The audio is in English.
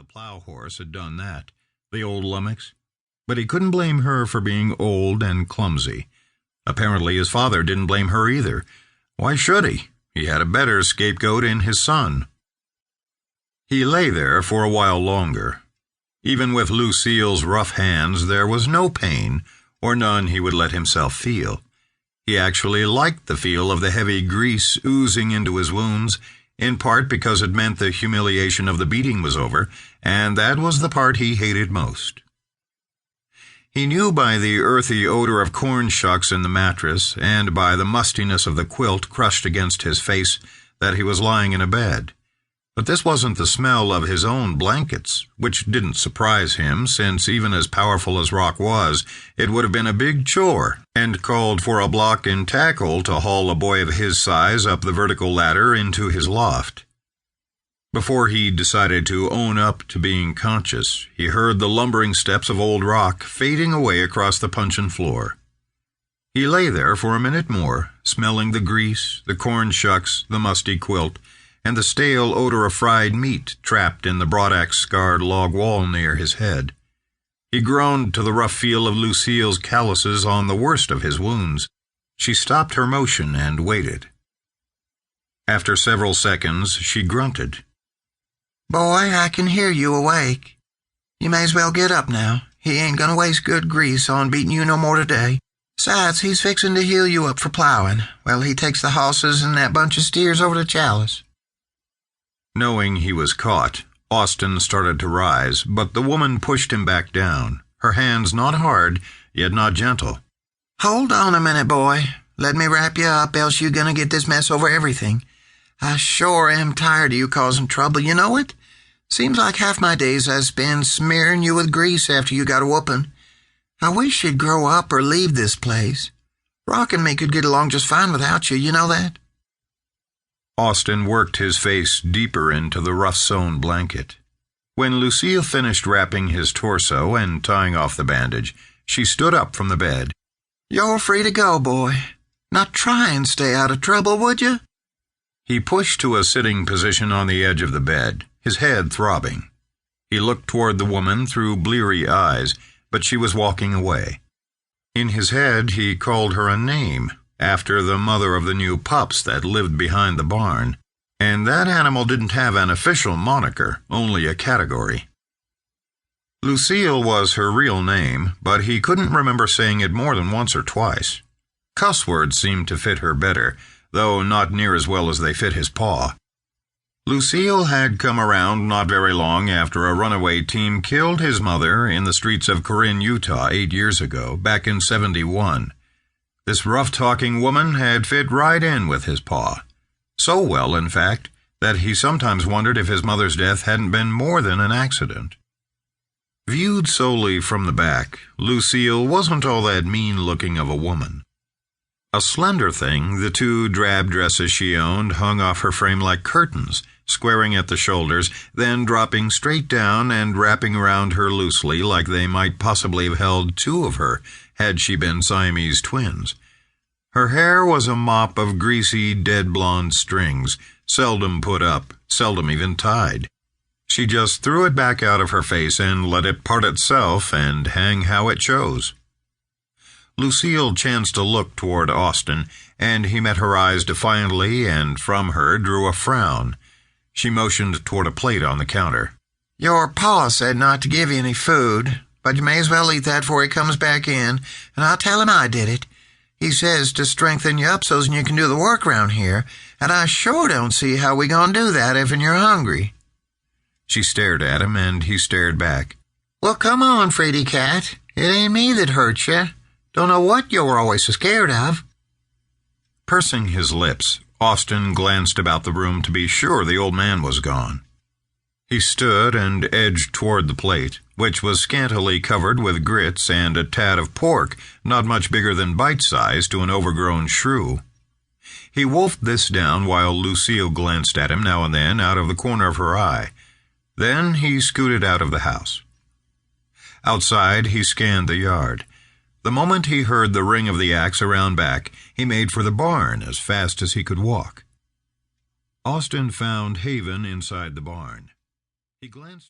the plow horse had done that, the old lummox. But he couldn't blame her for being old and clumsy. Apparently his father didn't blame her either. Why should he? He had a better scapegoat in his son. He lay there for a while longer. Even with Lucille's rough hands, there was no pain, or none he would let himself feel. He actually liked the feel of the heavy grease oozing into his wounds, in part because it meant the humiliation of the beating was over, and that was the part he hated most. He knew by the earthy odor of corn shucks in the mattress, and by the mustiness of the quilt crushed against his face, that he was lying in a bed. But this wasn't the smell of his own blankets, which didn't surprise him, since even as powerful as Rock was, it would have been a big chore, and called for a block and tackle to haul a boy of his size up the vertical ladder into his loft. Before he decided to own up to being conscious, he heard the lumbering steps of old Rock fading away across the puncheon floor. He lay there for a minute more, smelling the grease, the corn shucks, the musty quilt, and the stale odor of fried meat trapped in the broadaxe-scarred log wall near his head. He groaned to the rough feel of Lucille's calluses on the worst of his wounds. She stopped her motion and waited. After several seconds, she grunted. "Boy, I can hear you awake. You may as well get up now. He ain't gonna waste good grease on beating you no more today. Besides, he's fixin' to heal you up for plowing, while he takes the hosses and that bunch of steers over to Chalice." Knowing he was caught, Austin started to rise, but the woman pushed him back down, her hands not hard, yet not gentle. "Hold on a minute, boy. Let me wrap you up, else you're gonna get this mess over everything. I sure am tired of you causing trouble, you know it? Seems like half my days I spend smearing you with grease after you got a whooping. I wish you'd grow up or leave this place. Rock and me could get along just fine without you, you know that?" Austin worked his face deeper into the rough-sewn blanket. When Lucille finished wrapping his torso and tying off the bandage, she stood up from the bed. "You're free to go, boy. Now try and stay out of trouble, would you?" He pushed to a sitting position on the edge of the bed, his head throbbing. He looked toward the woman through bleary eyes, but she was walking away. In his head, he called her a name, after the mother of the new pups that lived behind the barn, and that animal didn't have an official moniker, only a category. Lucille was her real name, but he couldn't remember saying it more than once or twice. Cuss words seemed to fit her better, though not near as well as they fit his paw. Lucille had come around not very long after a runaway team killed his mother in the streets of Corinne, Utah 8 years ago, back in '71. This rough-talking woman had fit right in with his paw. So well, in fact, that he sometimes wondered if his mother's death hadn't been more than an accident. Viewed solely from the back, Lucille wasn't all that mean-looking of a woman. A slender thing, the 2 drab dresses she owned hung off her frame like curtains, squaring at the shoulders, then dropping straight down and wrapping around her loosely like they might possibly have held 2 of her, had she been Siamese twins. Her hair was a mop of greasy, dead blonde strings, seldom put up, seldom even tied. She just threw it back out of her face and let it part itself and hang how it chose. Lucille chanced to look toward Austin, and he met her eyes defiantly and from her drew a frown. She motioned toward a plate on the counter. "Your pa said not to give you any food, but you may as well eat that before he comes back in, and I'll tell him I did it. He says to strengthen you up so's you can do the work around here, and I sure don't see how we gonna do that if you're hungry." She stared at him, and he stared back. "Well, come on, Freddy Cat. It ain't me that hurt you. Don't know what you're always so scared of." Pursing his lips, Austin glanced about the room to be sure the old man was gone. He stood and edged toward the plate, which was scantily covered with grits and a tad of pork, not much bigger than bite-size to an overgrown shrew. He wolfed this down while Lucille glanced at him now and then out of the corner of her eye. Then he scooted out of the house. Outside, he scanned the yard. The moment he heard the ring of the axe around back, he made for the barn as fast as he could walk. Austin found haven inside the barn. He glanced